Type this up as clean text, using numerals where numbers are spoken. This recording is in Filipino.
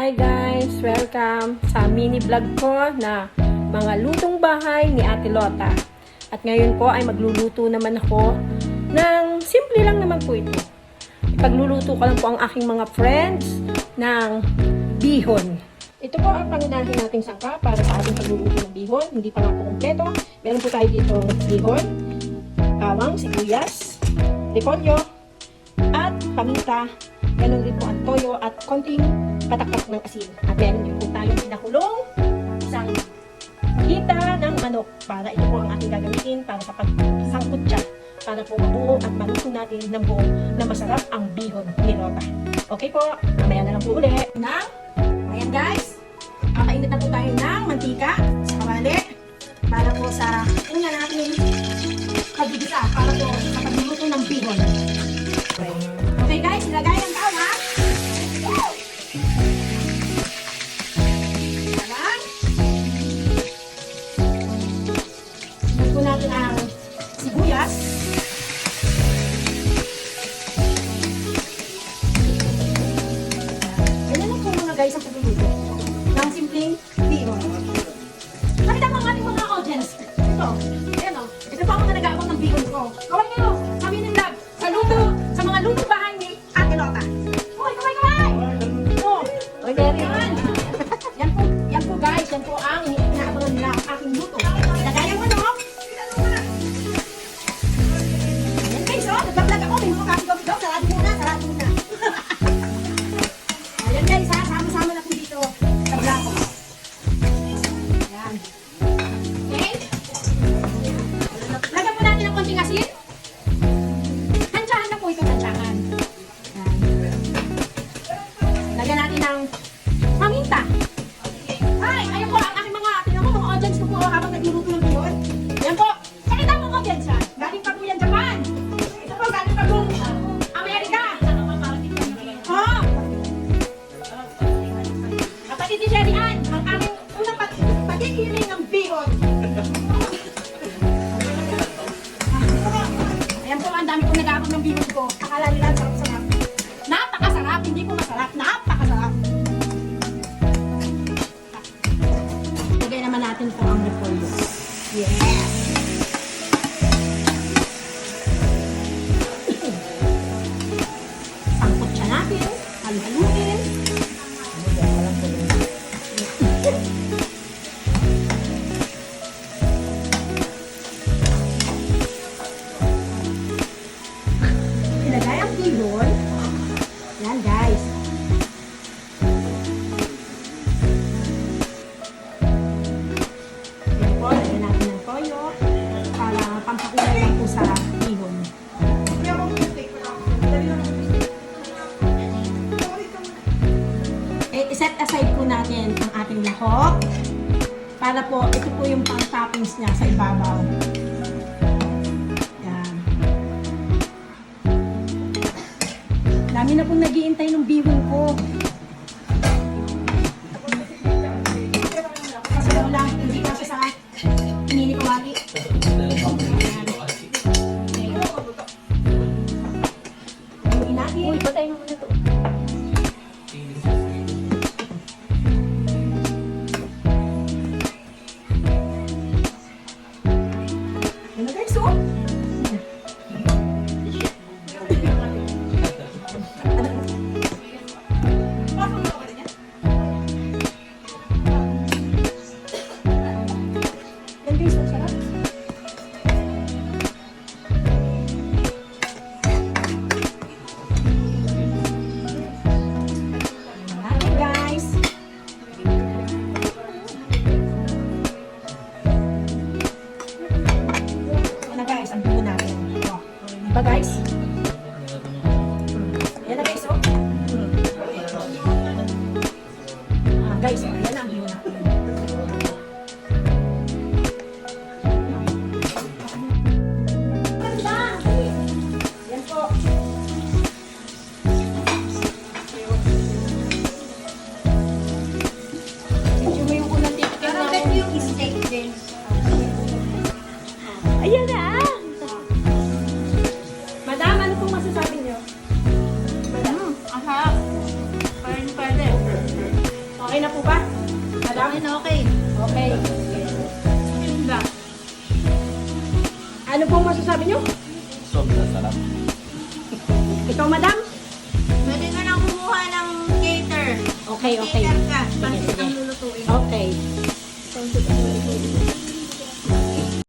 Hi guys! Welcome sa mini vlog ko na mga lutong bahay ni Ate Lota. At ngayon po ay magluluto naman ako ng simple lang naman po ito. Ipagluluto ko lang po ang aking mga friends ng bihon. Ito po ang pangunahin nating sangka para sa ating pagluluto ng bihon. Hindi pa nga po kumpleto. Meron po tayo dito bihon, bawang, sibuyas, repolyo, at paminta. Ganon din po ang toyo at konting patakpak ng asin. At meron din po tayong pinakulong isang hita ng manok para ito po ang ating gagamitin para sa pagsangkot siya para po mabuo at maluto natin ng buo na masarap ang bihon ni Lota. Okay po, mamaya na lang po ulit. Ayan guys, kakainit na po tayo ng mantika sa kawali para po sa una natin pagbibisa para po sa pagluluto ng bihon. Okay guys, ilagay ang tawa. Ilagay po natin ang sibuyas. Ganyan lang po mga guys ang pagluluto ng simpleng bihon. Nakita mo ang ating mga audience. Ito, ayan o. Ito pa ako na nag-aabang ng bihon ko. Kawal kayo, kami ng love. Sa luto, sa mga lutong bahay ni Ate Lota. Uy, kaway! Oh, uy, Mary. Yan po guys, yan po ang inaabangan nila ang aking luto. Ilagay ang manok. Ayan guys, oh, nagbablog ako. May mga kapigaw-pigaw. Sarado muna. Ayan guys, ha, sama-sama na po dito sa vlog ko. Ayan. Okay? Lagyan po natin ng konting asin. Tansyahan na po ito, tansyahan. Ayan. Lagyan natin ng paminta. Ay, ayun po, ang aking mga audience ko po habang nagluluto ng bihon. Ayan po, sakita mo audience ha. Galing pa po yan Japan. Ito po, galing pa po Amerika. Oh! Kapatid ni Sherry Ann, ang aming unang pagkikiling ng bihon. Ayan po, ang dami pong nag-aabang ng bihon ko. Akala nila sarap-sarap. Napakasarap, hindi po masarap. Napakasarap. Lagay naman natin po ang repolyo. Yes! Sangkot siya natin. Haluhaluin. Ilagay ang bihon. Yan guys. Yan po, lagyan natin ng toyo para pampakulay lang po sa bihon. I-set aside po natin ang ating lahok para po, ito po yung pang-toppings niya sa ibabaw. Yan. Dami na pong nag-iintay ng bihon ko. Kasi wala, hindi kasi sa inini ko wali. Haluin natin. Uy, patay mo muna ito. Ano guys, oh? Yan guys, ang sarap. madam? Ayun, okay. Okay. Tinda. Ano pong masasabi nyo? Sobrang sarap. Ikaw, madam? Pwede ka nang kumuha ng cater. Okay, okay. Cater ka. Sige, Pansit sige. ang